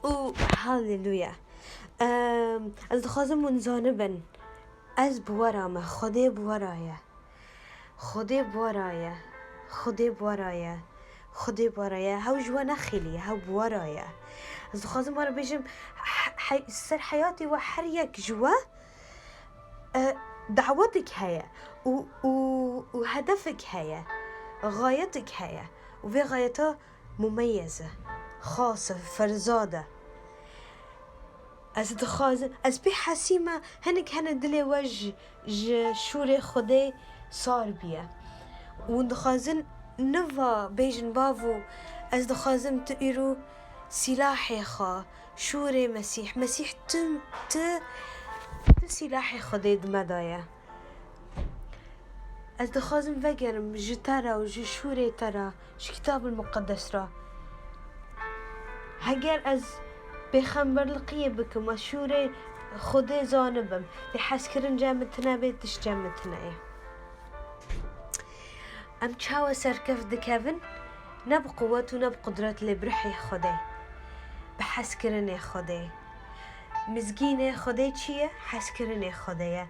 و هاليلويا. از دخوازم من زانبن از بورامه خدا بورایا، خدا بورایا، خدا بورایا، خدا بورایا. هاو جوانا خیلی هاو بورایا. از دخوازم بورا بيجم سر حياتي وحر يك جوا دعوتك هيا وهدفك هيا، غايتك هيا، وفي غايتها مميزة خاصة فرزادة. از دخوازم از بي حسيمة هنك هنا دلي وج شوري خدي صار بيا وندخازن نفا بيجن بافو. از دخوازم تقيرو سلاحي خا شوري مسيح ت سلاحي خدي دمدايا. از دخوازم وگرم جترا و جشوري ترى ش كتاب المقدس را هگر از بخمبر لقيه بكم شوري خدي زانبم لحسكرن جامتنا بيتش جامتنا ام تشاوى سركف دكافن نب قوة ونب قدرات لبرحي خدي بحسكرن خدي مزگين خدي چيه حسكرن خدي